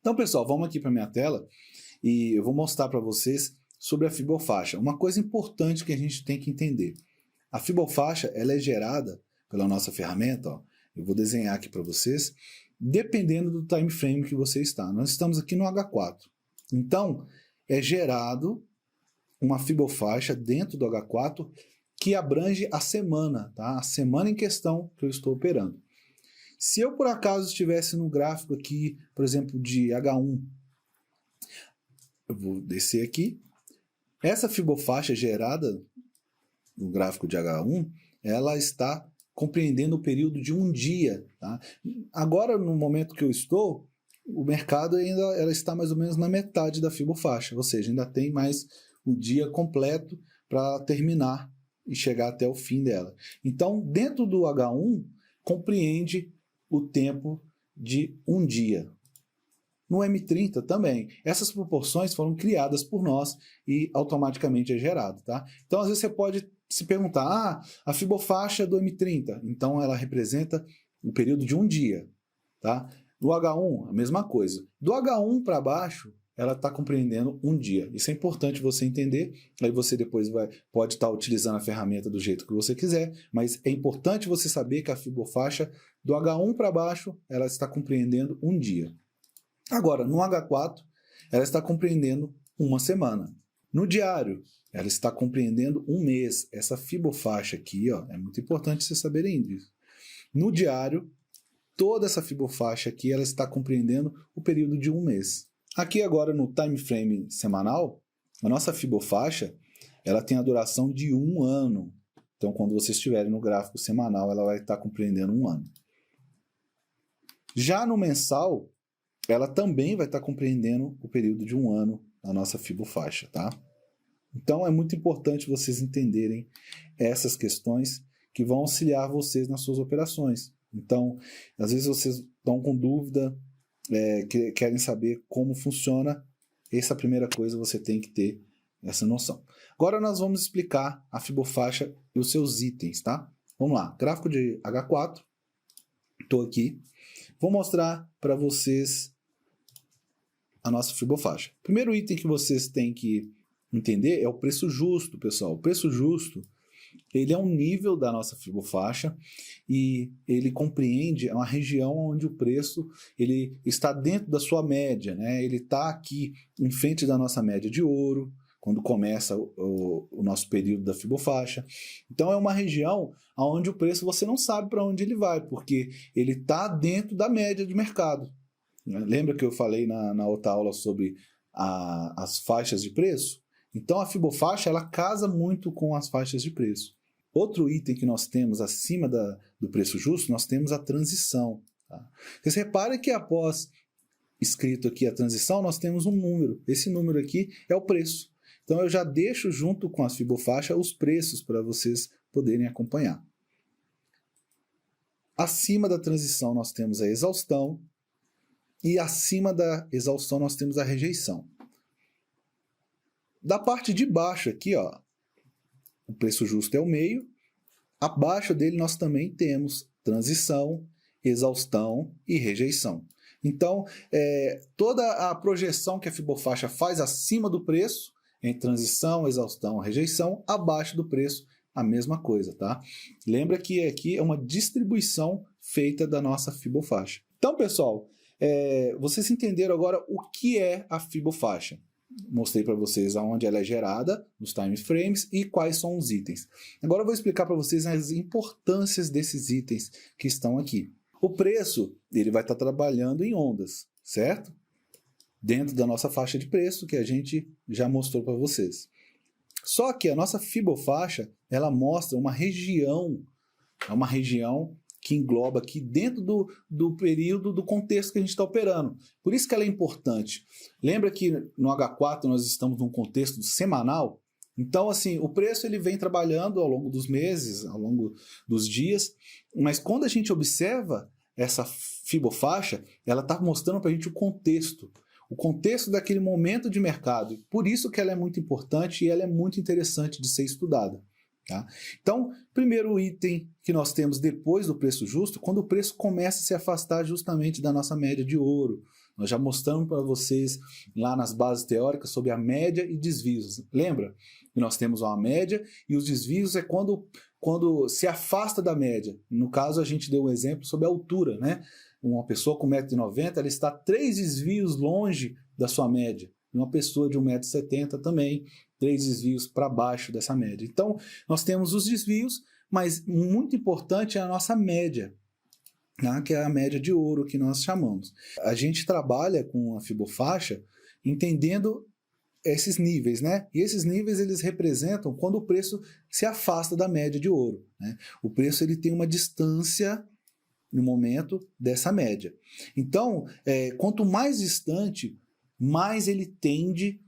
Então, pessoal, vamos aqui para minha tela e eu vou mostrar para vocês sobre a fibofaixa. Uma coisa importante que a gente tem que entender. A fibofaixa ela é gerada pela nossa ferramenta, ó, eu vou desenhar aqui para vocês, dependendo do time frame que você está. Nós estamos aqui no H4. Então, é gerado uma fibofaixa dentro do H4 que abrange a semana, tá? A semana em questão que eu estou operando. Se eu, por acaso, estivesse no gráfico aqui, por exemplo, de H1, eu vou descer aqui. Essa fibofaixa gerada no gráfico de H1, ela está compreendendo o período de um dia. Tá? Agora, no momento que eu estou, o mercado ainda ela está mais ou menos na metade da fibofaixa, ou seja, ainda tem mais o dia completo para terminar e chegar até o fim dela. Então, dentro do H1, compreende o tempo de um dia. No M30 também. Essas proporções foram criadas por nós e automaticamente é gerado. Tá? Então, às vezes você pode se perguntar, a fibofaixa do M30, então ela representa o período de um dia. Tá? Do H1, a mesma coisa. Do H1 para baixo, ela está compreendendo um dia. Isso é importante você entender, aí você depois pode estar utilizando a ferramenta do jeito que você quiser, mas é importante você saber que a fibofaixa do H1 para baixo, ela está compreendendo um dia. Agora, no H4, ela está compreendendo uma semana. No diário, ela está compreendendo um mês. Essa fibofaixa aqui, ó, é muito importante vocês saberem disso. No diário, toda essa fibofaixa aqui, ela está compreendendo o período de um mês. Aqui agora no time frame semanal, a nossa fibofaixa, ela tem a duração de um ano. Então, quando vocês estiverem no gráfico semanal, ela vai estar compreendendo um ano. Já no mensal, ela também vai estar compreendendo o período de um ano na nossa fibofaixa, tá? Então, é muito importante vocês entenderem essas questões que vão auxiliar vocês nas suas operações. Então, às vezes vocês estão com dúvida, querem saber como funciona, essa é a primeira coisa, você tem que ter essa noção. Agora nós vamos explicar a fibofaixa e os seus itens, tá? Vamos lá, gráfico de H4, estou aqui, vou mostrar para vocês a nossa fibofaixa. O primeiro item que vocês têm que entender é o preço justo, pessoal. O preço justo, ele é um nível da nossa fibofaixa e ele compreende uma região onde o preço ele está dentro da sua média, né? Ele está aqui em frente da nossa média de ouro, quando começa o nosso período da fibofaixa. Então é uma região onde o preço você não sabe para onde ele vai, porque ele está dentro da média de mercado. Lembra que eu falei na outra aula sobre as faixas de preço? Então a fibofaixa ela casa muito com as faixas de preço. Outro item que nós temos acima do preço justo, nós temos a transição. Tá? Vocês reparem que após escrito aqui a transição, nós temos um número. Esse número aqui é o preço. Então eu já deixo junto com as fibofaixa os preços para vocês poderem acompanhar. Acima da transição nós temos a exaustão e acima da exaustão nós temos a rejeição. Da parte de baixo aqui, ó, o preço justo é o meio. Abaixo dele nós também temos transição, exaustão e rejeição. Então, toda a projeção que a fibofaixa faz acima do preço, em transição, exaustão, rejeição, abaixo do preço, a mesma coisa, tá? Lembra que aqui é uma distribuição feita da nossa fibofaixa. Então, pessoal, vocês entenderam agora o que é a fibofaixa. Mostrei para vocês aonde ela é gerada, nos time frames e quais são os itens. Agora eu vou explicar para vocês as importâncias desses itens que estão aqui. O preço ele vai estar trabalhando em ondas, certo? Dentro da nossa faixa de preço que a gente já mostrou para vocês. Só que a nossa fibofaixa ela mostra uma região, que engloba aqui dentro do período, do contexto que a gente está operando. Por isso que ela é importante. Lembra que no H4 nós estamos num contexto semanal? Então, assim, o preço ele vem trabalhando ao longo dos meses, ao longo dos dias, mas quando a gente observa essa fibofaixa, ela está mostrando para a gente o contexto daquele momento de mercado. Por isso que ela é muito importante e ela é muito interessante de ser estudada. Tá? Então, primeiro item que nós temos depois do preço justo, quando o preço começa a se afastar justamente da nossa média de ouro, Nós já mostramos para vocês lá nas bases teóricas sobre a média e desvios. Lembra que nós temos uma média e os desvios é quando se afasta da média. No caso, a gente deu um exemplo sobre a altura, né? Uma pessoa com 1,90 m, ela está 3 desvios longe da sua média. Uma pessoa de 1,70 m também, 3 desvios para baixo dessa média. Então, nós temos os desvios, mas muito importante é a nossa média, né? Que é a média de ouro que nós chamamos. A gente trabalha com a fibofaixa entendendo esses níveis, né? E esses níveis eles representam quando o preço se afasta da média de ouro, né? O preço ele tem uma distância no momento dessa média. Então, quanto mais distante, mais ele tende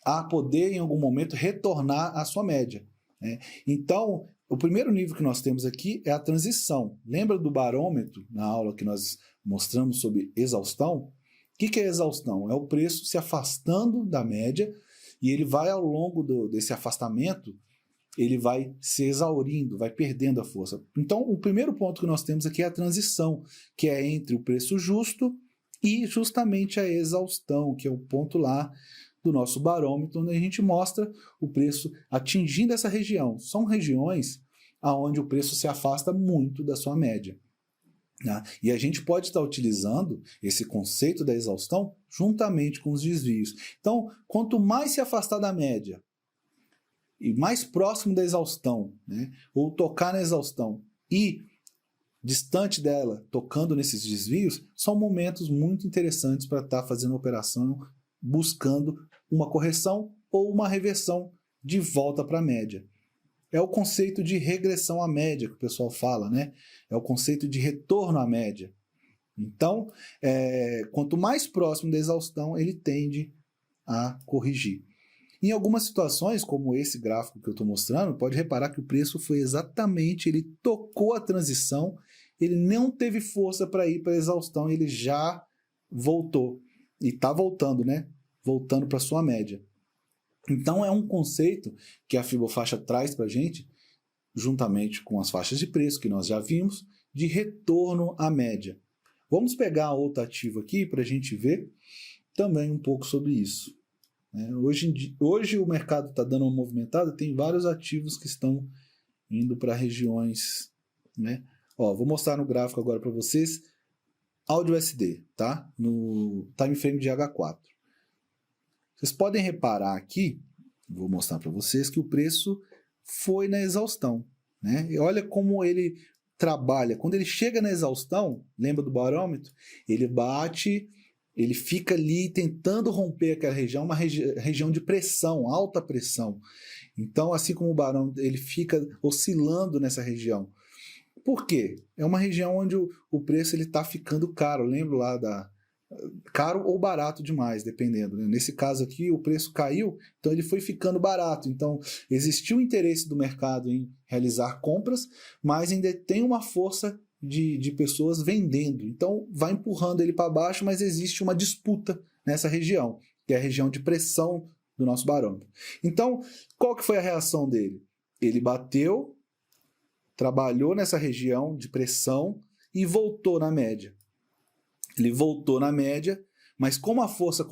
a poder, em algum momento, retornar à sua média, né? Então, o primeiro nível que nós temos aqui é a transição. Lembra do barômetro, na aula que nós mostramos sobre exaustão? O que é exaustão? É o preço se afastando da média e ele vai, ao longo desse afastamento, ele vai se exaurindo, vai perdendo a força. Então, o primeiro ponto que nós temos aqui é a transição, que é entre o preço justo e justamente a exaustão, que é o ponto lá do nosso barômetro, onde a gente mostra o preço atingindo essa região. São regiões onde o preço se afasta muito da sua média, né? E a gente pode estar utilizando esse conceito da exaustão juntamente com os desvios. Então, quanto mais se afastar da média e mais próximo da exaustão, né, ou tocar na exaustão e distante dela, tocando nesses desvios, são momentos muito interessantes para estar fazendo a operação, buscando uma correção ou uma reversão de volta para a média. É o conceito de regressão à média que o pessoal fala, né? É o conceito de retorno à média. Então, quanto mais próximo da exaustão, ele tende a corrigir. Em algumas situações, como esse gráfico que eu estou mostrando, pode reparar que o preço foi exatamente, ele tocou a transição, ele não teve força para ir para a exaustão, ele já voltou. E está voltando, né? Voltando para a sua média. Então é um conceito que a fibofaixa traz para a gente, juntamente com as faixas de preço que nós já vimos, de retorno à média. Vamos pegar outro ativo aqui para a gente ver também um pouco sobre isso. Hoje o mercado está dando uma movimentada, tem vários ativos que estão indo para regiões, né? Vou mostrar no gráfico agora para vocês, áudio USD, tá? No time frame de H4. Vocês podem reparar aqui, vou mostrar para vocês, que o preço foi na exaustão, né? E olha como ele trabalha. Quando ele chega na exaustão, lembra do barômetro? Ele bate, ele fica ali tentando romper aquela região, uma região de pressão, alta pressão. Então, assim como o barômetro, ele fica oscilando nessa região. Por quê? É uma região onde o preço está ficando caro. Lembra lá caro ou barato demais, dependendo, né? Nesse caso aqui, o preço caiu, então ele foi ficando barato. Então, existiu interesse do mercado em realizar compras, mas ainda tem uma força de pessoas vendendo. Então, vai empurrando ele para baixo, mas existe uma disputa nessa região, que é a região de pressão do nosso barômetro. Então, qual que foi a reação dele? Ele bateu, trabalhou nessa região de pressão e voltou na média. Ele voltou na média, mas como a força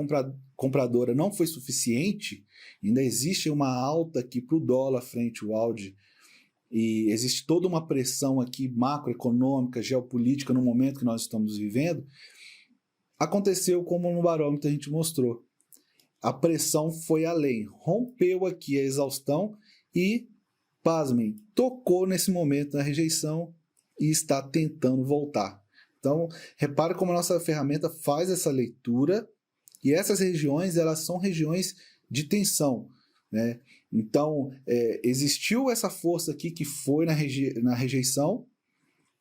compradora não foi suficiente, ainda existe uma alta aqui para o dólar frente ao AUD, e existe toda uma pressão aqui macroeconômica, geopolítica no momento que nós estamos vivendo, aconteceu como no barômetro a gente mostrou. A pressão foi além, rompeu aqui a exaustão e, pasmem, tocou nesse momento na rejeição e está tentando voltar. Então, repare como a nossa ferramenta faz essa leitura, e essas regiões, elas são regiões de tensão, né? Então, existiu essa força aqui que foi na rejeição,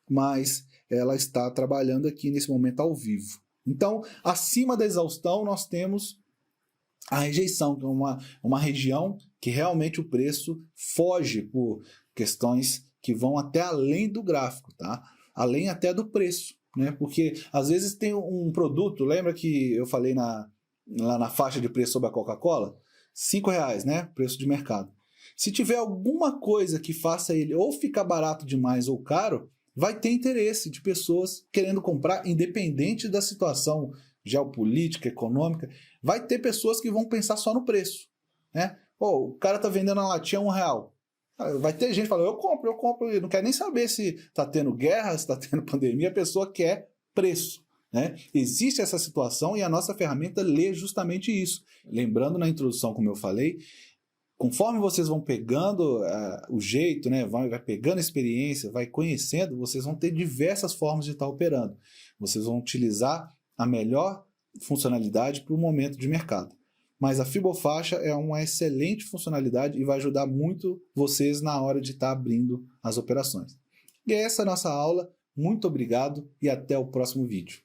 mas ela está trabalhando aqui nesse momento ao vivo. Então, acima da exaustão, nós temos a rejeição, que é uma região que realmente o preço foge por questões que vão até além do gráfico, tá? Além até do preço, né? Porque às vezes tem um produto, lembra que eu falei lá na faixa de preço sobre a Coca-Cola? R$5, né? Preço de mercado. Se tiver alguma coisa que faça ele ou ficar barato demais ou caro, vai ter interesse de pessoas querendo comprar, independente da situação geopolítica, econômica, vai ter pessoas que vão pensar só no preço, né? Pô, o cara tá vendendo a latinha a R$1. Vai ter gente falando, eu compro, eu não quero nem saber se tá tendo guerra, se tá tendo pandemia, a pessoa quer preço, né? Existe essa situação e a nossa ferramenta lê justamente isso. Lembrando na introdução, como eu falei, conforme vocês vão pegando o jeito, né, vai pegando a experiência, vai conhecendo, vocês vão ter diversas formas de estar operando. Vocês vão utilizar a melhor funcionalidade para o momento de mercado. Mas a Fibofaixa é uma excelente funcionalidade e vai ajudar muito vocês na hora de estar abrindo as operações. E essa é a nossa aula. Muito obrigado e até o próximo vídeo.